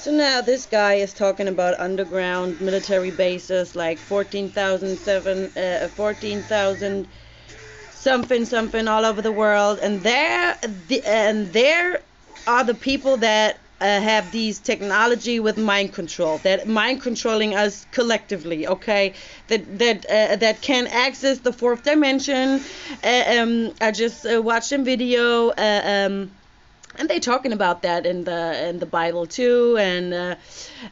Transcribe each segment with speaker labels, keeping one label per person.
Speaker 1: So now this guy is talking about underground military bases, like 14,000 something something all over the world, and there are the people that have these technology with mind control, that mind controlling us collectively, okay? That can access the fourth dimension. I just watched a video. And they talking about that in the Bible too, and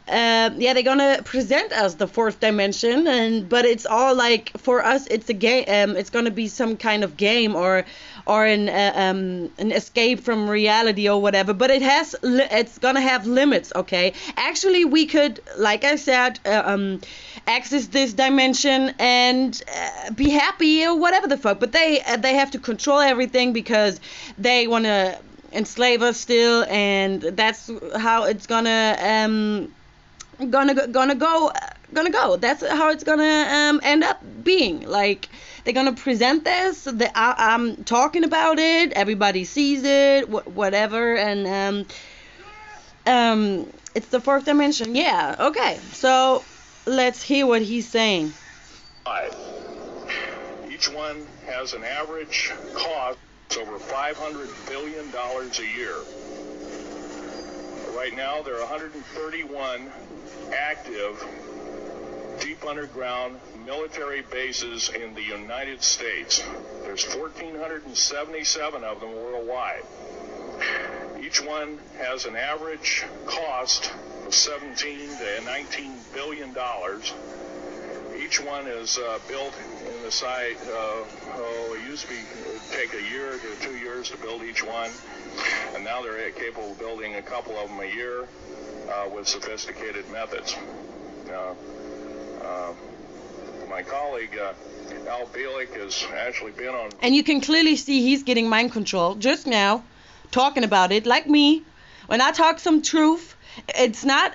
Speaker 1: yeah, they're gonna present us the fourth dimension, but it's all like, for us it's a game. It's gonna be some kind of game, or an escape from reality or whatever. But it's gonna have limits, okay? Actually, we could, like I said, access this dimension and be happy or whatever the fuck. But they have to control everything because they wanna enslave us still, and that's how it's gonna go. That's how it's gonna end up being. Like, they're gonna present this. I'm talking about it. Everybody sees it. Whatever, and it's the fourth dimension. Yeah. Okay. So let's hear what he's saying.
Speaker 2: Each one has an average cost over $500 billion a year. Right now, there are 131 active deep underground military bases in the United States. There's 1,477 of them worldwide. Each one has an average cost of $17 to $19 billion. Each one is built in the site. It used to take a year to 2 years to build each one, and now they're capable of building a couple of them a year with sophisticated methods. My colleague Al Bielek has actually been on.
Speaker 1: And you can clearly see he's getting mind control just now, talking about it like me. When I talk some truth, it's not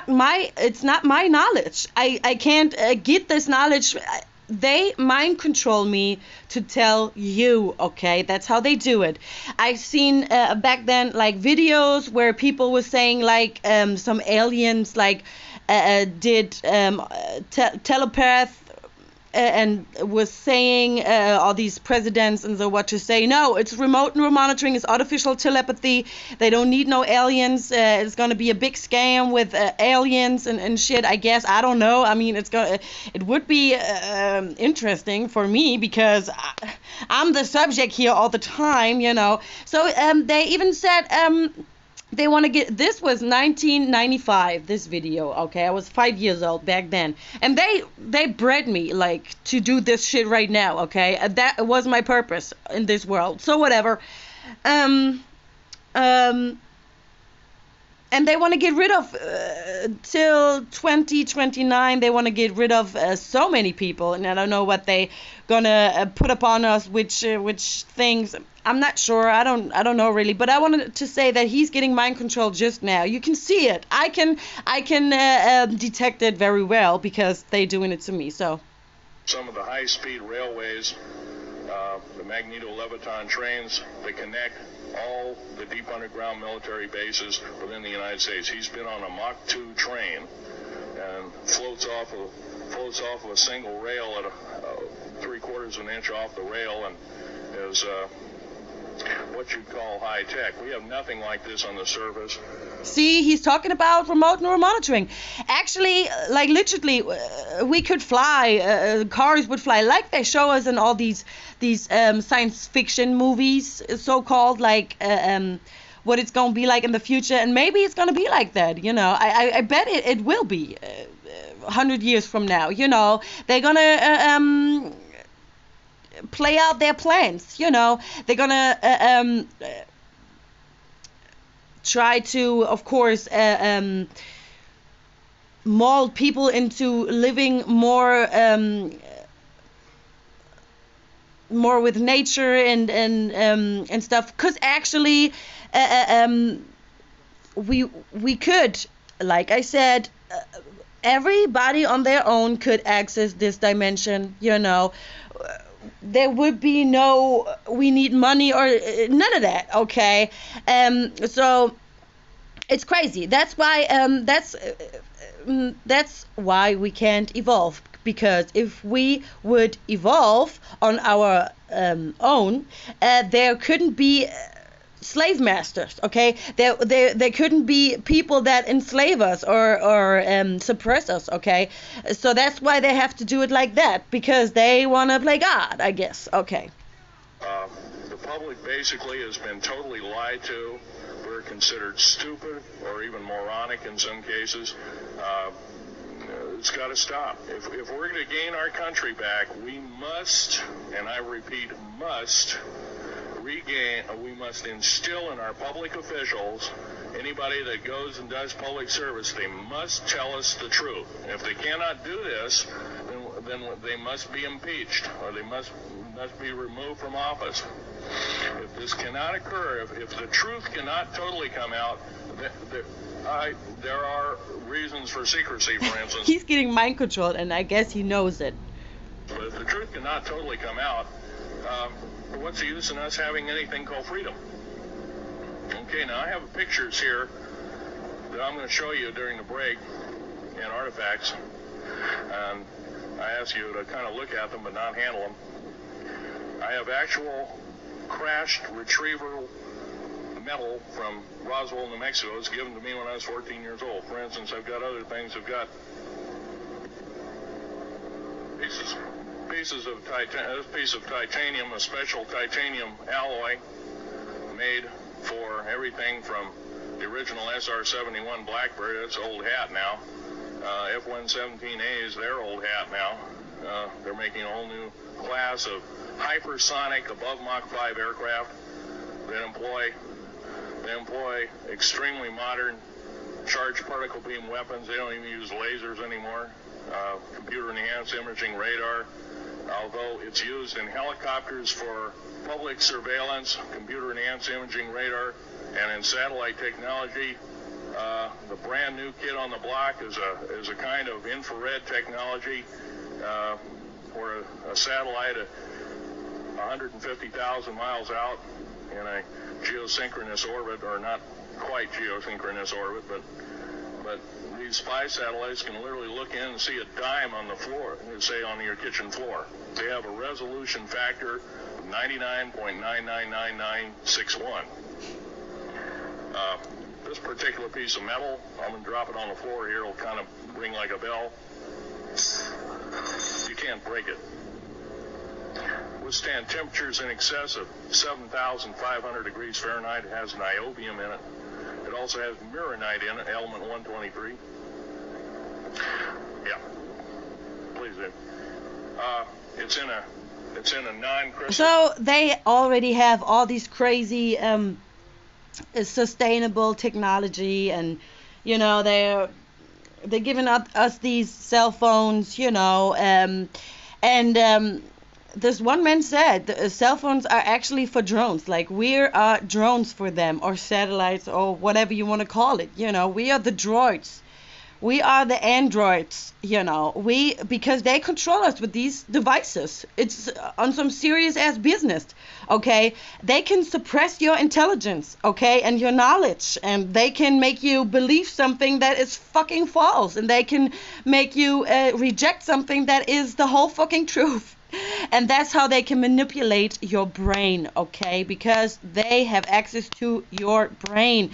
Speaker 1: my knowledge. I can't get this knowledge. They mind control me to tell you, okay? That's how they do it. I've seen back then, like, videos where people were saying, like, some aliens, like, did telepath, and was saying all these presidents and so what to say. No, it's remote neural monitoring, it's artificial telepathy. They don't need no aliens. It's going to be a big scam with aliens and shit, I guess. I don't know. I mean, it would be interesting for me, because I'm the subject here all the time, you know. So they even said they want to get, this was 1995, this video, okay? I was 5 years old back then, and they bred me, like, to do this shit right now, okay? That was my purpose in this world, so whatever. And they want to get rid of, till 2029, they want to get rid of so many people, and I don't know what they gonna put upon us, which things. I'm not sure. I don't know really, but I wanted to say that he's getting mind control just now. You can see it. I can detect it very well, because they're doing it to me. So
Speaker 2: some of the high-speed railways, the magneto-leviton trains that connect all the deep underground military bases within the United States. He's been on a Mach 2 train and floats off of a single rail at 3/4 of an inch off the rail, and is what you'd call high tech. We have nothing like this on the surface.
Speaker 1: See, he's talking about remote neural monitoring. Actually, like, literally, we could fly. Cars would fly, like they show us in all these science fiction movies, so-called, like what it's gonna be like in the future. And maybe it's gonna be like that, you know. I bet it will be 100 years from now. You know, they're gonna play out their plans, you know. They're gonna try to, of course, mold people into living more with nature and stuff. Because actually, we could, like I said, everybody on their own could access this dimension, you know. There would be no, we need money or none of that, okay? So It's crazy. That's why we can't evolve, because if we would evolve on our own, there couldn't be slave masters. Okay, there couldn't be people that enslave us or suppress us. Okay, so that's why they have to do it like that, because they want to play God, I guess. Okay.
Speaker 2: The public basically has been totally lied to. We're considered stupid or even moronic in some cases. It's got to stop. If we're going to gain our country back, we must, and I repeat, must we must instill in our public officials, anybody that goes and does public service, they must tell us the truth. If they cannot do this, then they must be impeached, or they must be removed from office. If this cannot occur, if the truth cannot totally come out, there are reasons for secrecy, for instance.
Speaker 1: He's getting mind controlled, and I guess he knows it.
Speaker 2: But if the truth cannot totally come out, what's the use in us having anything called freedom? Okay, now I have pictures here that I'm going to show you during the break and artifacts, and I ask you to kind of look at them but not handle them. I have actual crashed retriever metal from Roswell, New Mexico. It was given to me when I was 14 years old. For instance, I've got other things. I've got pieces of titanium. This piece of titanium, a special titanium alloy made for everything from the original SR-71 Blackbird. That's old hat now. F-117A is their old hat now. They're making a whole new class of hypersonic above Mach 5 aircraft that employ extremely modern charged particle beam weapons. They don't even use lasers anymore. Computer-enhanced imaging radar, although it's used in helicopters for public surveillance, computer-enhanced imaging radar, and in satellite technology. The brand new kid on the block is a kind of infrared technology where a satellite at 150,000 miles out in a geosynchronous orbit, or not quite geosynchronous orbit, but these spy satellites can literally look in and see a dime on the floor, say on your kitchen floor. They have a resolution factor of 99.999961. This particular piece of metal, I'm going to drop it on the floor here. It'll kind of ring like a bell. You can't break it. Withstand temperatures in excess of 7,500 degrees Fahrenheit. It has niobium in it. It also has mironite in it, element 123. Yeah, please do. It's in a non-crystal.
Speaker 1: So they already have all these crazy sustainable technology, and they're giving us these cell phones, this one man said cell phones are actually for drones. Like, we are drones for them, or satellites, or whatever you want to call it. We are the droids. We are the androids, because they control us with these devices. It's on some serious ass business, okay? They can suppress your intelligence, okay, and your knowledge, and they can make you believe something that is fucking false, and they can make you reject something that is the whole fucking truth. And that's how they can manipulate your brain, okay? Because they have access to your brain.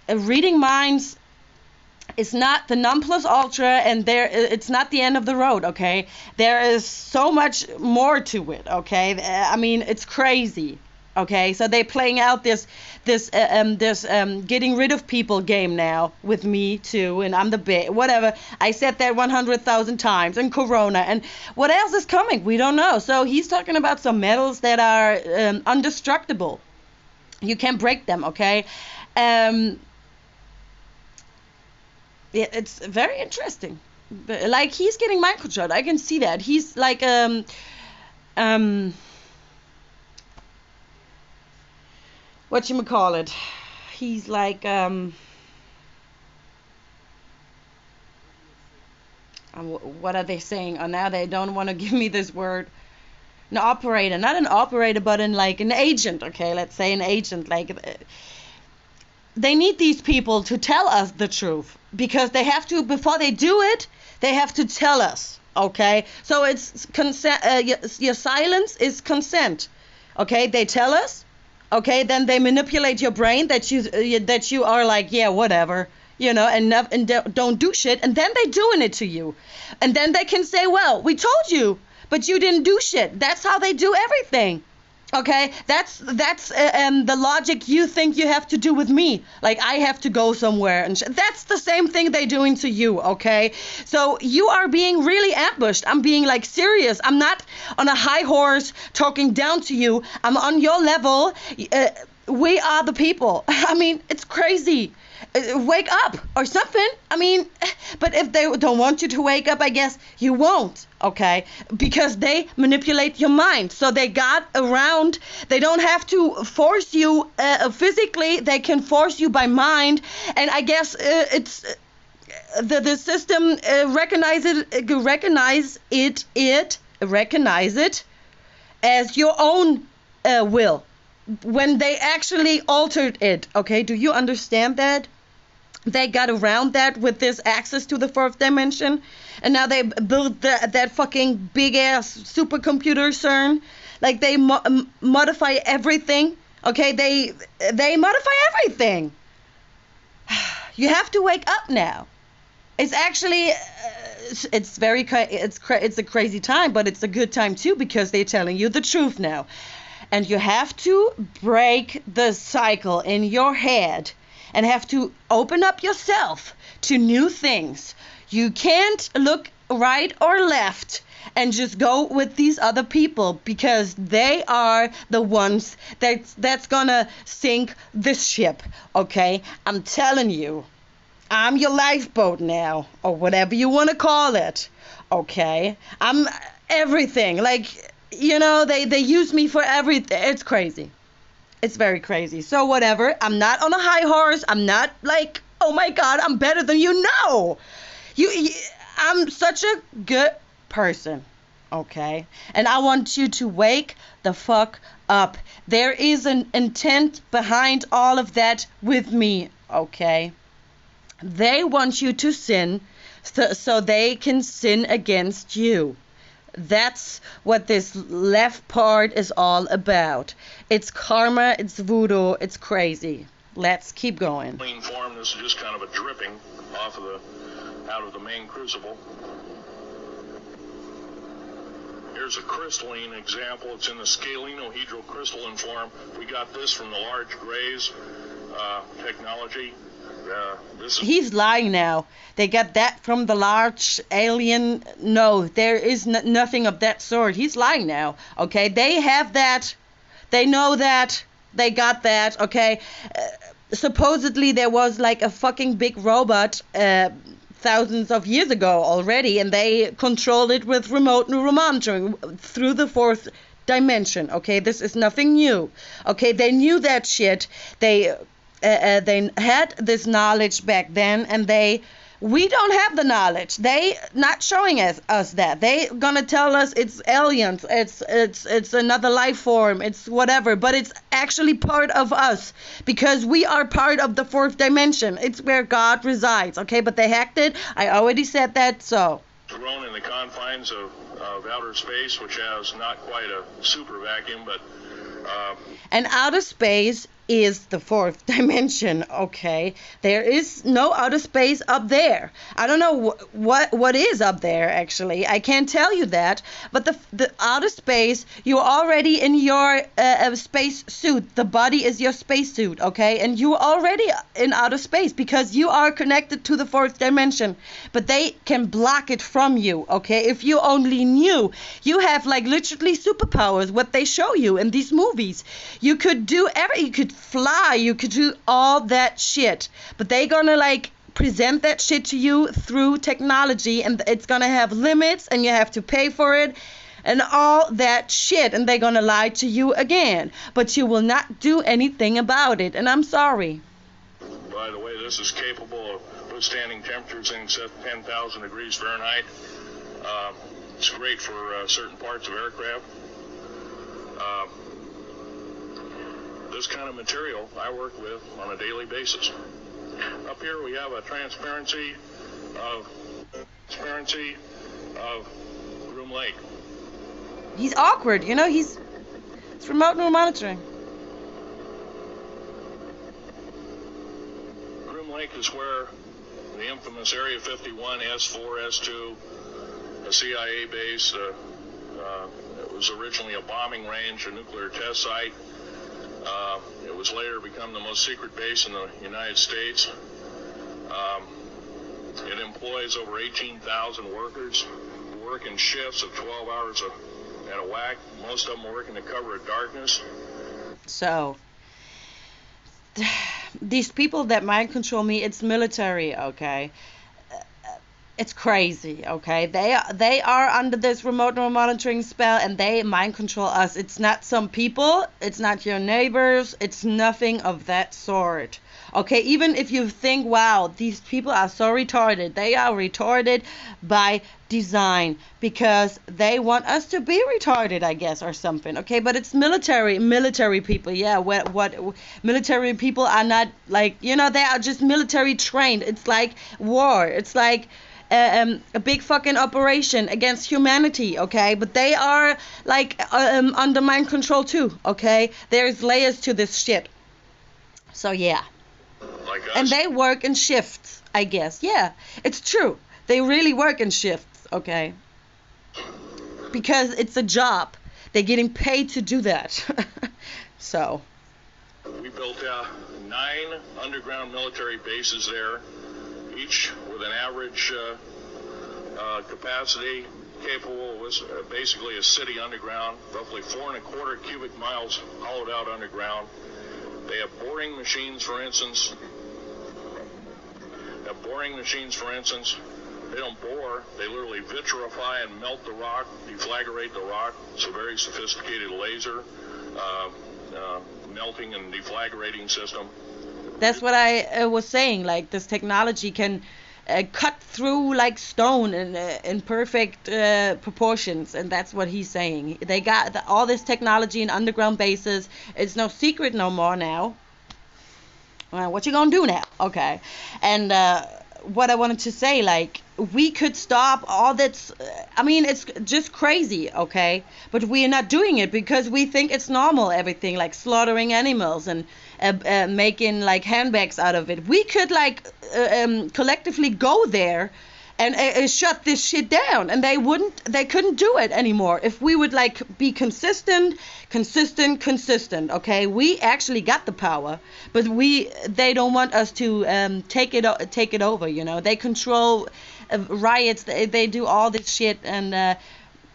Speaker 1: Reading minds is not the non plus ultra, and it's not the end of the road, okay? There is so much more to it, okay? I mean, it's crazy, okay? So they're playing out this getting rid of people game now with me too, and I'm the bit, whatever. I said that 100,000 times, and Corona, and what else is coming? We don't know. So he's talking about some metals that are indestructible. You can't break them, okay? It's very interesting. Like, he's getting mind controlled. I can see that. He's like whatchamacallit. He's like what are they saying? Oh, now they don't want to give me this word. An operator, not an operator, but an agent. Okay, let's say an agent. Like, they need these people to tell us the truth, because they have to, before they do it, they have to tell us. Okay, so it's consent. Your silence is consent. Okay, they tell us. Okay, then they manipulate your brain that you are like, yeah, whatever, and don't do shit, and then they doing it to you, and then they can say, well, we told you, but you didn't do shit. That's how they do everything. Okay, that's the logic you think you have to do with me. Like, I have to go somewhere, and that's the same thing they're doing to you. Okay, so you are being really ambushed. I'm being like serious. I'm not on a high horse talking down to you. I'm on your level. We are the people. I mean, it's crazy. Wake up or something. I mean, but if they don't want you to wake up, I guess you won't. Okay, because they manipulate your mind. So they got around. They don't have to force you physically. They can force you by mind. And I guess it's the system recognize it as your own will when they actually altered it. Okay, do you understand that? They got around that with this access to the fourth dimension, and now they built that fucking big ass supercomputer CERN. Like, they modify everything. Okay, they modify everything. You have to wake up now. It's actually it's a crazy time, but it's a good time too, because they're telling you the truth now, and you have to break the cycle in your head. And have to open up yourself to new things. You can't look right or left and just go with these other people, because they are the ones that's gonna sink this ship. Okay, I'm telling you, I'm your lifeboat now, or whatever you want to call it. Okay, I'm everything. Like, they use me for everything. It's crazy. It's very crazy. So whatever. I'm not on a high horse. I'm not like, oh my God, I'm better than you. No. I'm such a good person. Okay. And I want you to wake the fuck up. There is an intent behind all of that with me. Okay. They want you to sin so they can sin against you. That's what this left part is all about. It's karma, it's voodoo, it's crazy. Let's keep going.
Speaker 2: Clean form, this is just kind of a dripping out of the main crucible. Here's a crystalline example. It's in the scalenohedral crystalline form. We got this from the large grays technology.
Speaker 1: He's lying now. They got that from the large alien. No, there is nothing of that sort. He's lying now. Okay, they have that. They know that. They got that. Okay, supposedly there was like a fucking big robot thousands of years ago already, and they controlled it with remote neural monitoring through the fourth dimension. Okay, this is nothing new. Okay, they knew that shit. They had this knowledge back then, and we don't have the knowledge. They not showing us that. They gonna tell us it's aliens, it's another life form, it's whatever, but it's actually part of us, because we are part of the fourth dimension. It's where God resides. Okay, but they hacked it. I already said that. So
Speaker 2: thrown in the confines of outer space, which has not quite a super vacuum, but
Speaker 1: and outer space is the fourth dimension. Okay, there is no outer space up there. I don't know what is up there, actually. I can't tell you that, but the outer space, you're already in your space suit. The body is your space suit. Okay, and you're already in outer space because you are connected to the fourth dimension, but they can block it from you. Okay, if you only knew, you have like literally superpowers, what they show you in these movies. You could do you could fly, you could do all that shit, but they gonna like present that shit to you through technology, and it's gonna have limits, and you have to pay for it and all that shit, and they're gonna lie to you again, but you will not do anything about it, and I'm sorry.
Speaker 2: By the way, this is capable of withstanding temperatures in 10,000 degrees Fahrenheit. It's great for certain parts of aircraft. this kind of material I work with on a daily basis. Up here we have a transparency of Groom Lake.
Speaker 1: He's awkward, you know. It's remote monitoring.
Speaker 2: Groom Lake is where the infamous Area 51, S4, S2, a CIA base. It was originally a bombing range, a nuclear test site. It was later become the most secret base in the United States. It employs over 18,000 workers who work in shifts of 12 hours at a whack. Most of them work in the cover of darkness.
Speaker 1: So, these people that mind control me, it's military, okay? It's crazy, okay? They are under this remote monitoring spell, and they mind control us. It's not some people, it's not your neighbors, it's nothing of that sort. Okay, even if you think, wow, these people are so retarded, they are retarded by design because they want us to be retarded, I guess, or something. Okay, but it's military people. Yeah, what military people are not like, you know, they are just military trained. It's like war. It's like a big fucking operation against humanity, okay? But they are like under mind control too, okay? There's layers to this shit. So yeah.
Speaker 2: Like us.
Speaker 1: And they work in shifts, I guess. Yeah, it's true. They really work in shifts, okay? Because it's a job. They're getting paid to do that. So.
Speaker 2: We built 9 underground military bases there, each with an average capacity capable of basically a city underground, roughly 4.25 cubic miles hollowed out underground. They have boring machines, for instance. They don't bore. They literally vitrify and melt the rock, deflagrate the rock. It's a very sophisticated laser melting and deflagrating system.
Speaker 1: That's what I was saying. Like, this technology can cut through like stone in perfect proportions, and that's what he's saying. They got all this technology in underground bases. It's no secret no more now. What you gonna do now? Okay. And what I wanted to say, like, we could stop all that. I mean, it's just crazy, okay? But we are not doing it because we think it's normal, everything, like slaughtering animals and making like handbags out of it. We could like collectively go there and shut this shit down, and they couldn't do it anymore if we would like be consistent, okay? We actually got the power, but they don't want us to take it over, you know? They control riots, they do all this shit, and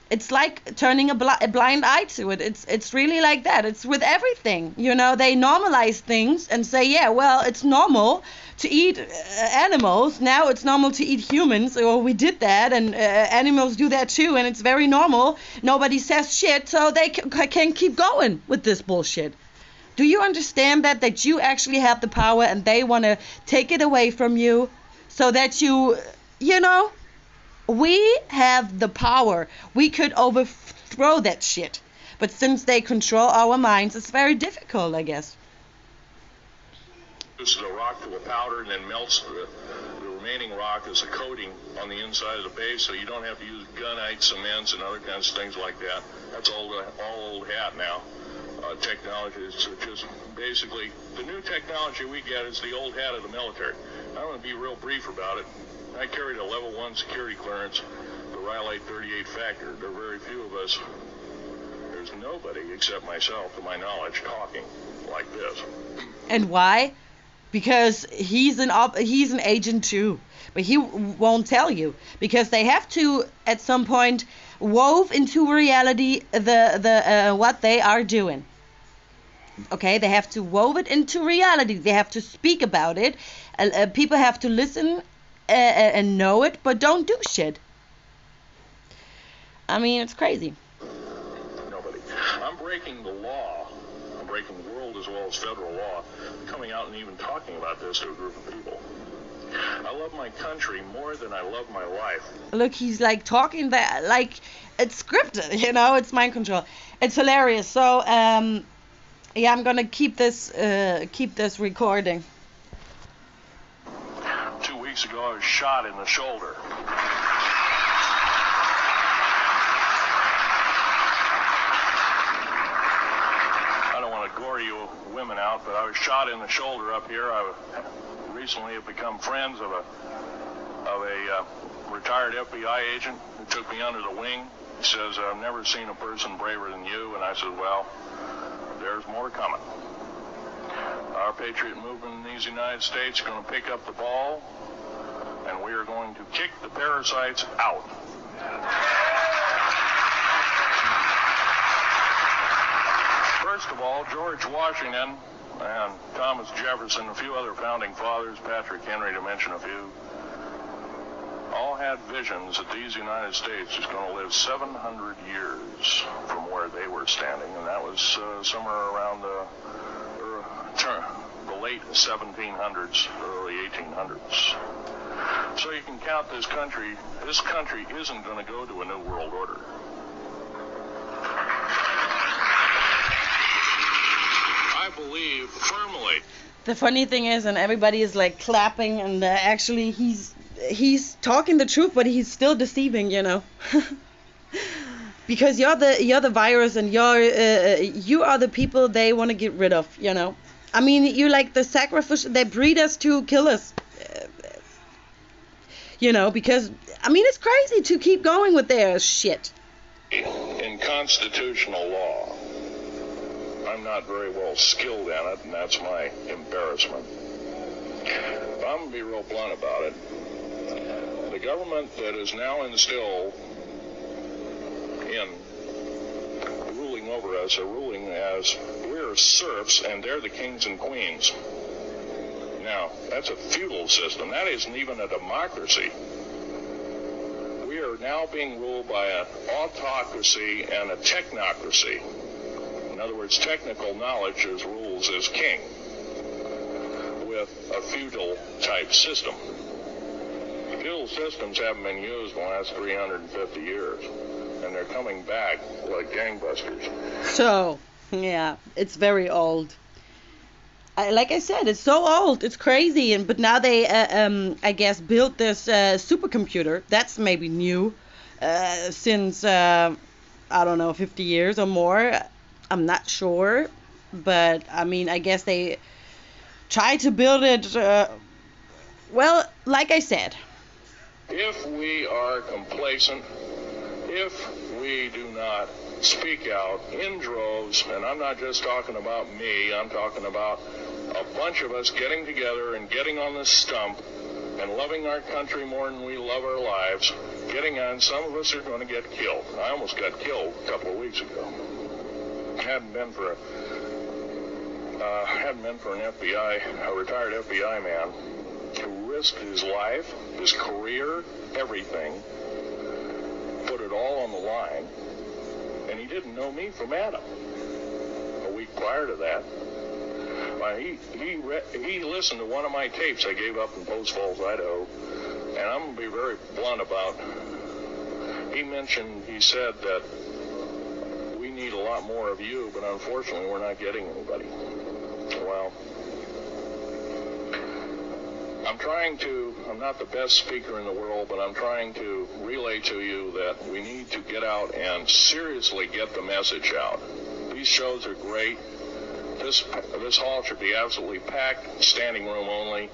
Speaker 1: it's like turning a blind eye to it. It's really like that. It's with everything, you know. They normalize things and say, yeah, well, it's normal to eat animals. Now it's normal to eat humans, or we did that, and animals do that too, and it's very normal. Nobody says shit, so they can keep going with this bullshit. Do you understand that you actually have the power, and they want to take it away from you so that you know? We have the power. We could overthrow that shit. But since they control our minds, it's very difficult, I guess.
Speaker 2: This is a rock to a powder and then melts the remaining rock as a coating on the inside of the base, so you don't have to use gunite, cements, and other kinds of things like that. That's all old hat now. Technology is just basically the new technology we get is the old hat of the military. I'm going to be real brief about it. I carried a level 1 security clearance, the Rylate 38 factor. There are very few of us. There's nobody except myself, to my knowledge, talking like this.
Speaker 1: And why? Because he's an agent too, but he won't tell you because they have to at some point wove into reality the what they are doing. Okay, they have to wove it into reality. They have to speak about it. People have to listen and know it, but don't do shit. I mean, it's crazy.
Speaker 2: Nobody. I'm breaking the law. I'm breaking world as well as federal law, coming out and even talking about this to a group of people. I love my country more than I love my life.
Speaker 1: Look, he's like talking that like it's scripted, you know, it's mind control. It's hilarious. So Yeah, I'm gonna keep this recording.
Speaker 2: 2 weeks ago, I was shot in the shoulder. I don't want to gore you women out, but I was shot in the shoulder up here. I recently have become friends of a retired FBI agent who took me under the wing. He says, I've never seen a person braver than you. And I said, well, there's more coming. Our patriot movement in these United States is going to pick up the ball, and we are going to kick the parasites out. First of all, George Washington and Thomas Jefferson, a few other founding fathers, Patrick Henry to mention a few, all had visions that these United States is going to live 700 years from where they were standing, and that was somewhere around the late 1700s, early 1800s. So you can count this country. This country isn't going to go to a new world order. I believe firmly.
Speaker 1: The funny thing is, and everybody is like clapping, and actually he's talking the truth, but he's still deceiving, you know. Because you're the virus, and you are the people they want to get rid of, you know. I mean, you like the sacrifice. They breed us to kill us, you know. Because I mean, it's crazy to keep going with their shit.
Speaker 2: In constitutional law, I'm not very well skilled in it, and that's my embarrassment. But I'm going to be real blunt about it. The government that is now instilled in ruling over us are ruling as we're serfs and they're the kings and queens. Now, that's a feudal system. That isn't even a democracy. We are now being ruled by an autocracy and a technocracy. In other words, technical knowledge is rules as king with a feudal type system. Feudal systems haven't been used in the last 350 years, and they're coming back like gangbusters.
Speaker 1: So, yeah, it's very old. Like I said, it's so old, it's crazy. But now they, I guess, built this supercomputer. That's maybe new, since I don't know, 50 years or more. I'm not sure, but I mean, I guess they tried to build it. Well, like I said,
Speaker 2: if we are complacent, if we do not speak out in droves, and I'm not just talking about me, I'm talking about a bunch of us getting together and getting on this stump and loving our country more than we love our lives, getting on, some of us are going to get killed. I almost got killed a couple of weeks ago. Hadn't been for an FBI, a retired FBI man who risked his life, his career, everything, put it all on the line, and he didn't know me from Adam. A week prior to that, he listened to one of my tapes I gave up in Post Falls, Idaho, and I'm going to be very blunt about, he said that we need a lot more of you, but unfortunately we're not getting anybody. Well, I'm not the best speaker in the world, but I'm trying to relay to you that we need to get out and seriously get the message out. These shows are great. This hall should be absolutely packed, standing room only,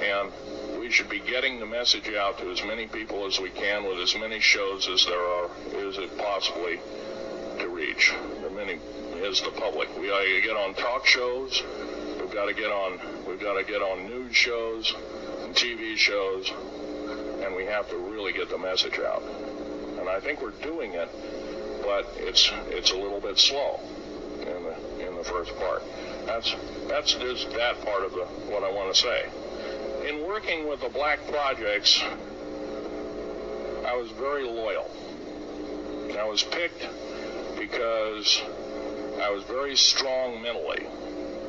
Speaker 2: and we should be getting the message out to as many people as we can with as many shows as it possibly to reach. The many is the public. We got to get on talk shows. We've got to get on news shows and TV shows, and we have to really get the message out. And I think we're doing it, but it's a little bit slow in the first part. That's just that part of what I want to say. In working with the black projects, I was very loyal. I was picked because I was very strong mentally.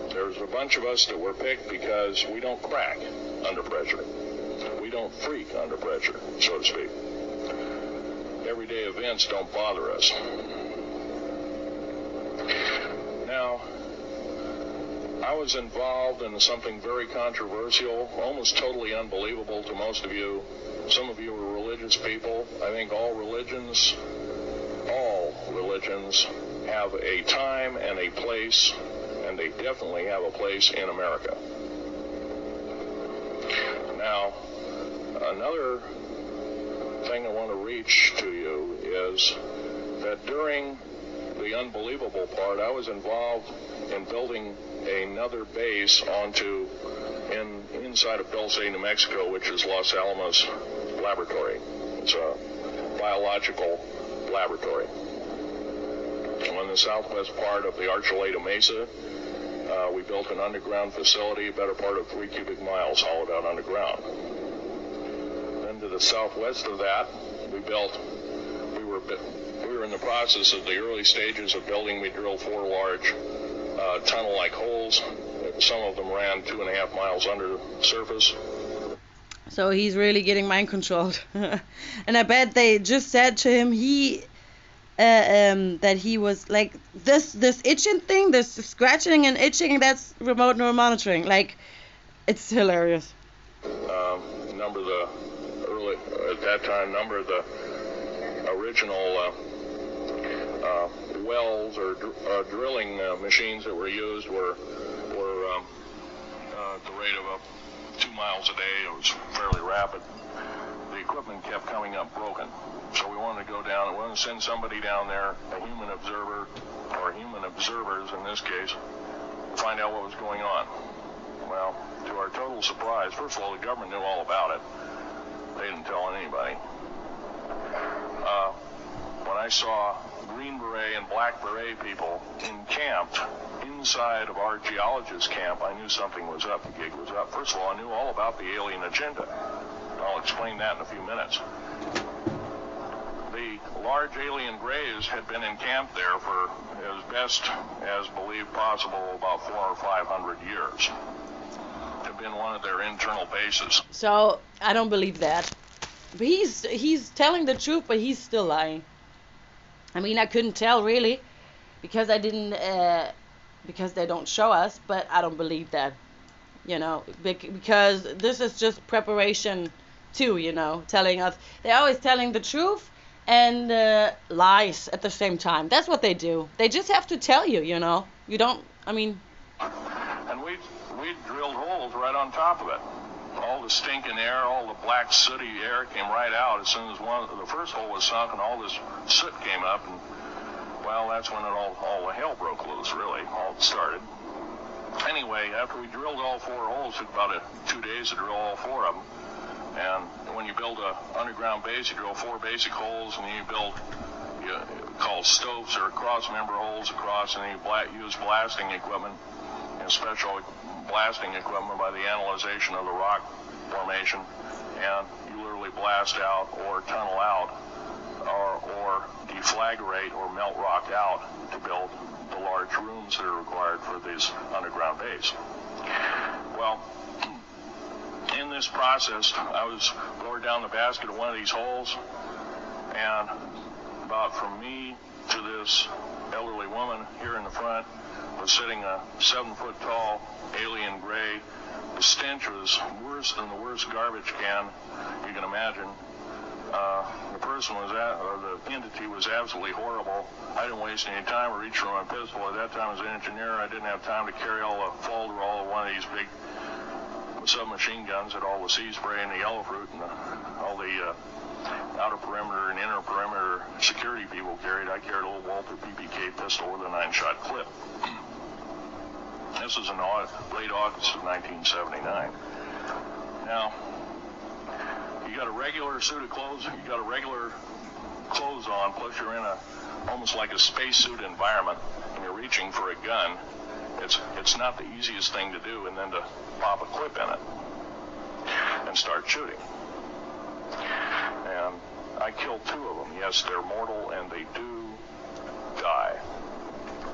Speaker 2: There's a bunch of us that were picked because we don't crack under pressure. We don't freak under pressure, so to speak. Everyday events don't bother us. Now, I was involved in something very controversial, almost totally unbelievable to most of you. Some of you are religious people. I think all religions have a time and a place, and they definitely have a place in America. Now, another thing I want to reach to you is that during the unbelievable part, I was involved in building another base inside of Dulce, New Mexico, which is Los Alamos Laboratory. It's a biological laboratory. On the southwest part of the Archuleta Mesa, we built an underground facility, a better part of 3 cubic miles hollowed out underground. Then to the southwest of that, we were in the process of the early stages of building. We drilled 4 large tunnel-like holes. Some of them ran 2.5 miles under surface.
Speaker 1: So he's really getting mind controlled. And I bet they just said to him that he was like this itching thing, this scratching and itching, that's remote neural monitoring. Like, it's hilarious.
Speaker 2: Number the original wells or drilling machines that were used were at the rate of 2 miles a day. It was fairly rapid. The equipment kept coming up broken. So we wanted to go down and we wanted to send somebody down there, a human observer, or human observers in this case, to find out what was going on. Well, to our total surprise, first of all, the government knew all about it. They didn't tell anybody. When I saw Green Beret and Black Beret people encamped inside of our geologist camp, I knew something was up. The gig was up. First of all, I knew all about the alien agenda. I'll explain that in a few minutes. The large alien grays had been encamped there for, as best as believed possible, about 400 or 500 years. It had been one of their internal bases.
Speaker 1: So I don't believe that. But he's telling the truth, but he's still lying. I mean, I couldn't tell really, because because they don't show us. But I don't believe that, because this is just preparation too, telling us. They're always telling the truth and lies at the same time. That's what they do. They just have to tell you, You don't. I mean.
Speaker 2: And we drilled holes right on top of it. All the stinking air, all the black sooty air came right out as soon as the first hole was sunk, and all this soot came up, and well, that's when all the hell broke loose. Really, all started. Anyway, after we drilled all 4 holes, it took about 2 days to drill all 4 of them. And when you build a underground base, you drill 4 basic holes, and then you build called stopes or cross-member holes across, and then you use blasting equipment and special blasting equipment by the analyzation of the rock formation, and you literally blast out or tunnel out or deflagrate or melt rock out to build the large rooms that are required for this underground base. Well, in this process, I was lowered down the basket of one of these holes, and about from me to this elderly woman here in the front was sitting a 7-foot-tall alien gray. The stench was worse than the worst garbage can you can imagine. The person the entity was absolutely horrible. I didn't waste any time to reach for my pistol. At that time, as an engineer, I didn't have time to carry all the folderol of one of these big submachine guns that all the sea spray and the yellow fruit and all the outer perimeter and inner perimeter security people carried. I carried a little Walter PPK pistol with a 9-shot clip. This was in late August of 1979. Now, you got a regular suit of clothes, you got a regular clothes on, plus you're in almost like a spacesuit environment, and you're reaching for a gun. It's not the easiest thing to do, and then to pop a clip in it and start shooting. And I killed 2 of them. Yes, they're mortal, and they do die.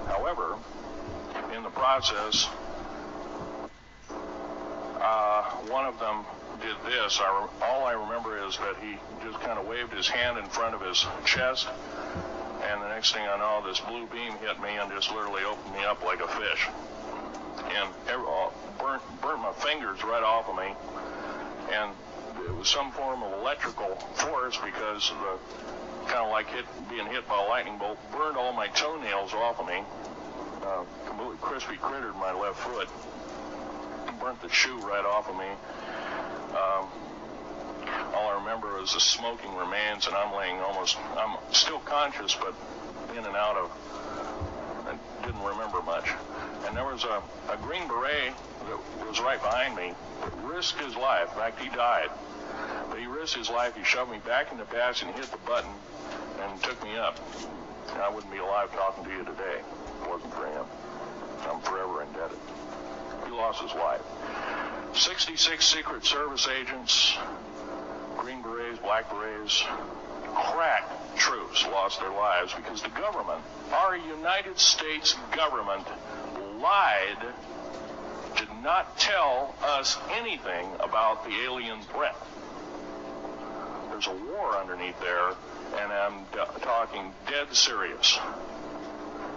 Speaker 2: However, in the process, one of them did this. All I remember is that he just kind of waved his hand in front of his chest, and the next thing I know, this blue beam hit me and just literally opened me up like a fish. and burnt my fingers right off of me. And it was some form of electrical force, because of the kind of like being hit by a lightning bolt, burned all my toenails off of me. Completely crispy crittered my left foot. Burnt the shoe right off of me. All I remember was the smoking remains, and I'm still conscious, but in and out of, I didn't remember much. And there was a Green Beret that was right behind me, risked his life. In fact, he died. But he risked his life. He shoved me back in the passage and hit the button and took me up. And I wouldn't be alive talking to you today if it wasn't for him. I'm forever indebted. He lost his life. 66 Secret Service agents, Green Berets, Black Berets, crack troops lost their lives because the government, our United States government, lied, did not tell us anything about the alien threat. There's a war underneath there, and I'm talking dead serious.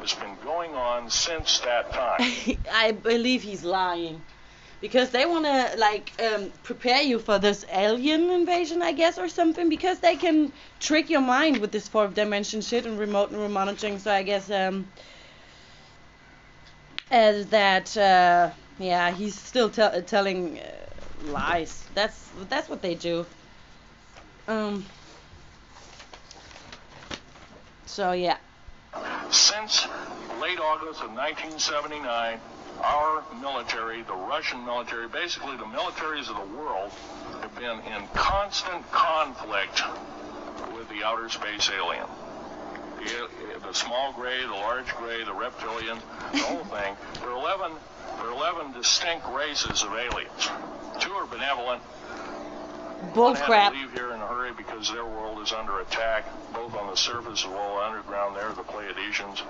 Speaker 2: It's been going on since that time.
Speaker 1: I believe he's lying. Because they want to, prepare you for this alien invasion, I guess, or something. Because they can trick your mind with this fourth dimension shit and remote neural monitoring. So I guess, he's still telling lies. That's what they do. So, yeah.
Speaker 2: Since late August of 1979, our military, the Russian military, basically the militaries of the world, have been in constant conflict with the outer space alien. The small gray, the large gray, the reptilian, the whole thing. There are 11 distinct races of aliens. 2 are benevolent.
Speaker 1: Bull crap.
Speaker 2: Had to leave here in a hurry because their world is under attack, both on the surface as well as underground. They're the Pleiadians.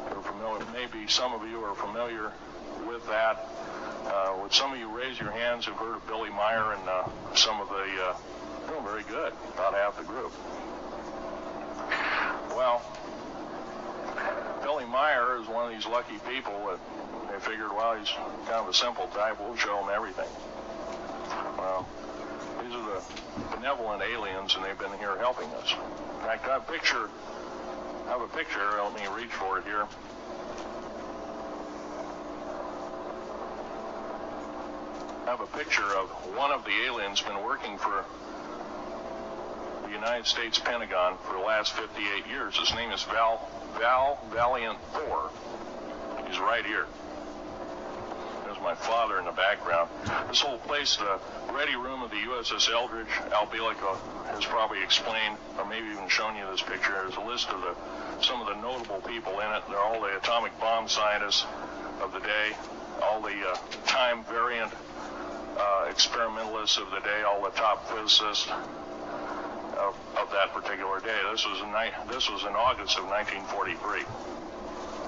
Speaker 2: They're familiar. Maybe some of you are familiar with that. Would some of you raise your hands who've heard of Billy Meyer and some of the, very good, about half the group. Well, Billy Meyer is one of these lucky people that they figured, well, he's kind of a simple type, we'll show him everything. Well, these are the benevolent aliens, and they've been here helping us. In fact, I have a picture, let me reach for it here. I have a picture of one of the aliens been working for the United States Pentagon for the last 58 years. His name is Valiant Thor. He's right here. There's my father in the background. This whole place, the ready room of the USS Eldridge, Al Bielek has probably explained, or maybe even shown you this picture. There's a list of some of the notable people in it. They're all the atomic bomb scientists of the day, all the time variant experimentalists of the day, all the top physicists of that particular day. This was in August of 1943.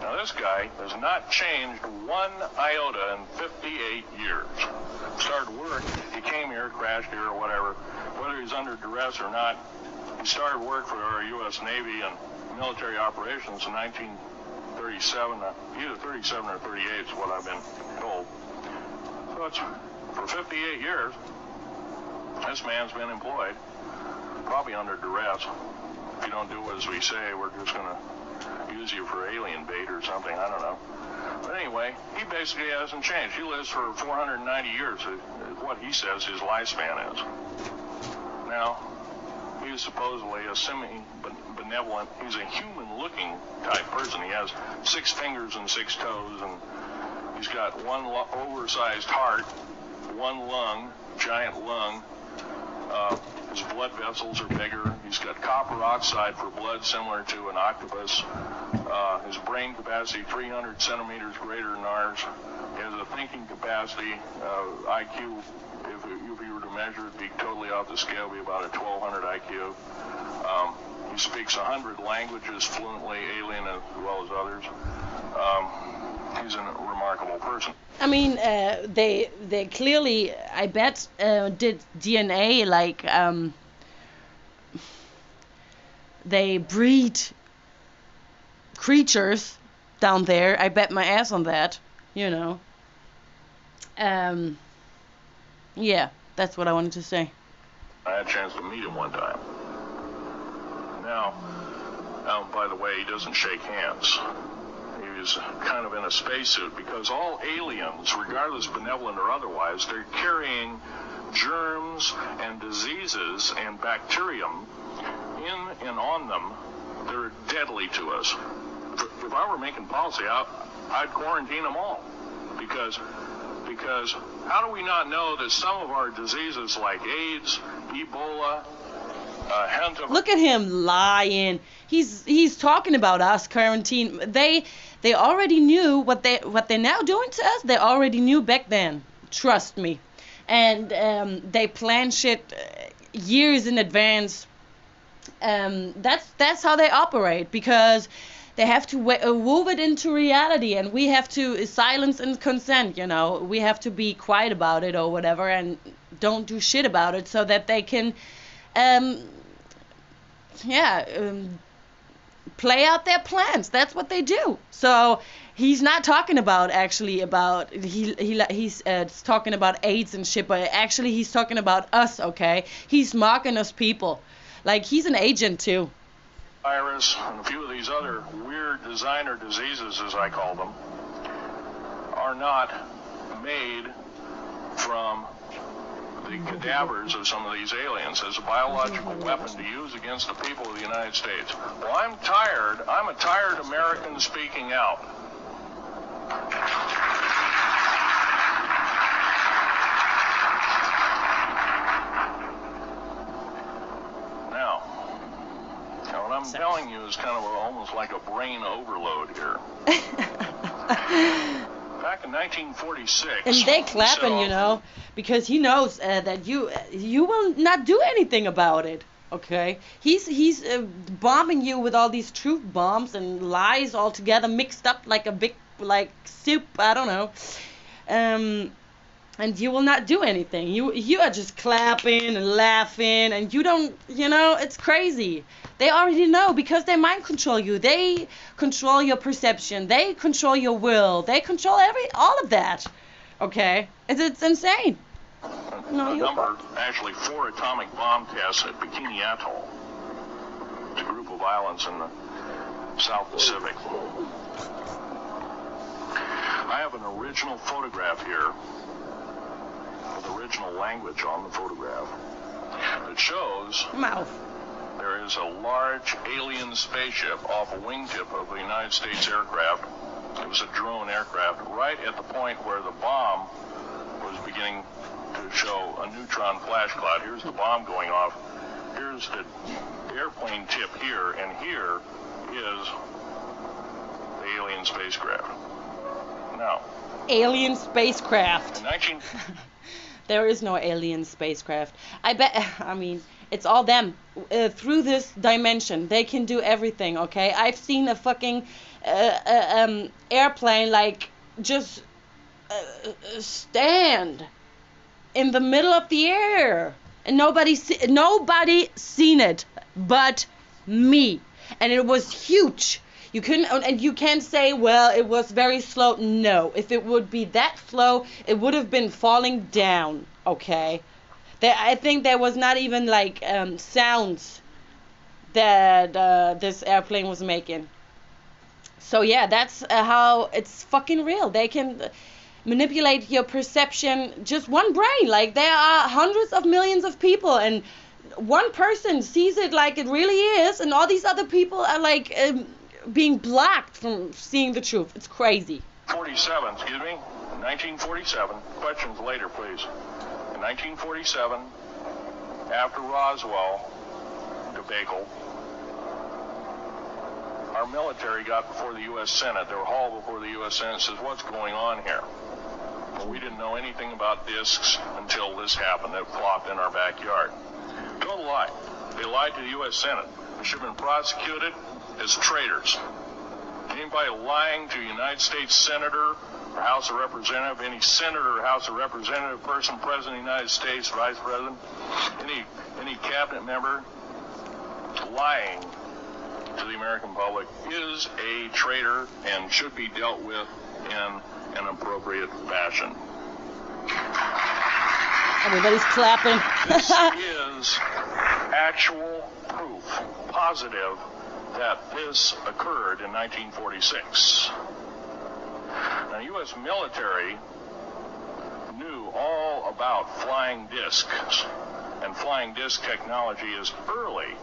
Speaker 2: Now this guy has not changed one iota in 58 years. Started work, he came here, crashed here or whatever, whether he's under duress or not. He started work for our U.S. Navy and military operations in 1937, either 37 or 38 is what I've been told. So it's for 58 years, this man's been employed, probably under duress. If you don't do as we say, we're just going to use you for alien bait or something, I don't know. But anyway, he basically hasn't changed. He lives for 490 years, is what he says his lifespan is. Now, he's supposedly a semi-benevolent, he's a human-looking type person. He has 6 fingers and 6 toes, and he's got one oversized heart, one lung, giant lung. His blood vessels are bigger. He's got copper oxide for blood, similar to an octopus. His brain capacity 300 centimeters greater than ours. He has a thinking capacity, IQ, if you were to measure it, be totally off the scale, be about a 1200 IQ. He speaks 100 languages fluently, alien as well as others. He's a remarkable person.
Speaker 1: I mean, they clearly, I bet, did DNA, they breed creatures down there. I bet my ass on that, Um, yeah, that's what I wanted to say.
Speaker 2: I had a chance to meet him one time. Now, by the way, he doesn't shake hands. He's kind of in a spacesuit because all aliens, regardless benevolent or otherwise, they're carrying germs and diseases and bacterium in and on them that are deadly to us. If I were making policy, I'd quarantine them all because how do we not know that some of our diseases like AIDS, Ebola,
Speaker 1: Look at him lying. He's talking about us quarantine. They already knew what they're now doing to us. They already knew back then. Trust me. And they plan shit years in advance. That's how they operate because they have to wove it into reality, and we have to silence and consent. You know, we have to be quiet about it or whatever, and don't do shit about it so that they can. Play out their plans. That's what they do. So he's not talking about he's talking about AIDS and shit, but actually he's talking about us. Okay, he's mocking us people. Like he's an agent too.
Speaker 2: Virus and a few of these other weird designer diseases, as I call them, are not made from the cadavers of some of these aliens as a biological weapon to use against the people of the United States. Well, I'm a tired American speaking out. Now what I'm telling you is kind of almost like a brain overload here. Back in 1946.
Speaker 1: And they clapping, you know, because he knows that you will not do anything about it. Okay, he's bombing you with all these truth bombs and lies all together mixed up like a big soup. I don't know. And you will not do anything. You are just clapping and laughing, and you don't. You know, it's crazy. They already know because they mind control you. They control your perception. They control your will. They control all of that. Okay, it's insane.
Speaker 2: No, actually 4 atomic bomb tests at Bikini Atoll. It's a group of islands in the South Pacific. I have an original photograph here with original language on the photograph that shows there is a large alien spaceship off a wingtip of a United States aircraft. It was a drone aircraft right at the point where the bomb was beginning to show a neutron flash cloud. Here's the bomb going off. Here's the airplane tip here, and here is the alien spacecraft. Now,
Speaker 1: alien spacecraft.
Speaker 2: 19
Speaker 1: There is no alien spacecraft. I mean, it's all them. Through this dimension, they can do everything, okay? I've seen a fucking airplane, like, just stand in the middle of the air. And nobody seen it but me. And it was huge. You couldn't, and you can't say, well, it was very slow. No, if it would be that slow, it would have been falling down, okay? I think there was not even, like, sounds that this airplane was making. So, yeah, that's how it's fucking real. They can manipulate your perception, just one brain. Like, there are hundreds of millions of people, and one person sees it like it really is, and all these other people are, like, being blocked from seeing the truth. It's crazy.
Speaker 2: 1947. Questions later, please. In 1947, after Roswell debacle, our military got before the U.S. Senate. They were hauled before the U.S. Senate and says, what's going on here? Well, we didn't know anything about discs until this happened. It flopped in our backyard. Total lie. They lied to the U.S. Senate. They should have been prosecuted as traitors. Anybody lying to a United States Senator or House of Representative, any Senator or House of Representative person, President of the United States, Vice President, any cabinet member lying to the American public is a traitor and should be dealt with in an appropriate fashion.
Speaker 1: Everybody's clapping.
Speaker 2: This is actual proof, positive, that this occurred in 1946. Now, the U.S. military knew all about flying discs, and flying disc technology is early,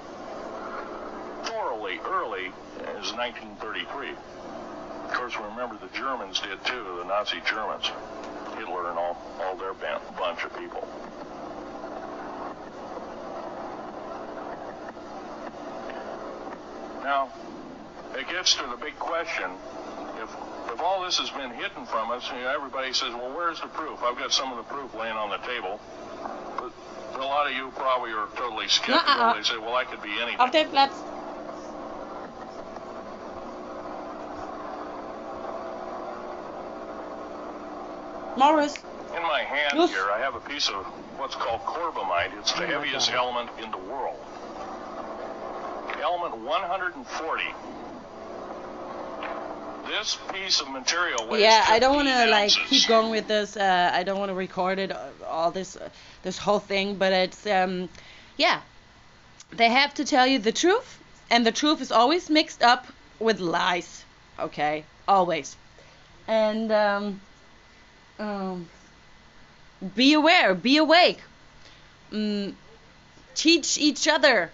Speaker 2: thoroughly early, as 1933. Of course, remember the Germans did too, the Nazi Germans, Hitler and all their bunch of people. Now, it gets to the big question. If all this has been hidden from us, everybody says, well, where's the proof? I've got some of the proof laying on the table. But a lot of you probably are totally skeptical. They say, well, that could be anything.
Speaker 1: Auf den Platz. Morris.
Speaker 2: In my hand here, I have a piece of what's called corbamide. It's the heaviest element in the world. Element 140. This piece of material weighs
Speaker 1: I don't want to
Speaker 2: ounces.
Speaker 1: keep going with this. I don't want to record it, all this whole thing. But it's they have to tell you the truth, and the truth is always mixed up with lies. Okay, always. And be aware, be awake. Teach each other.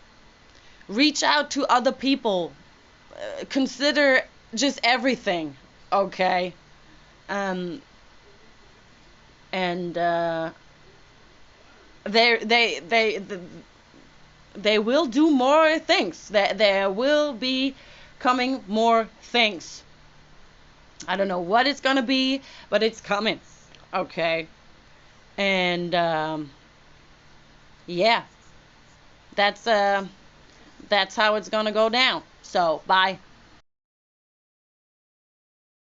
Speaker 1: Reach out to other people. Consider just everything, okay? They will do more things. There will be coming more things. I don't know what it's gonna be, but it's coming, okay? And that's how it's gonna go down. So bye.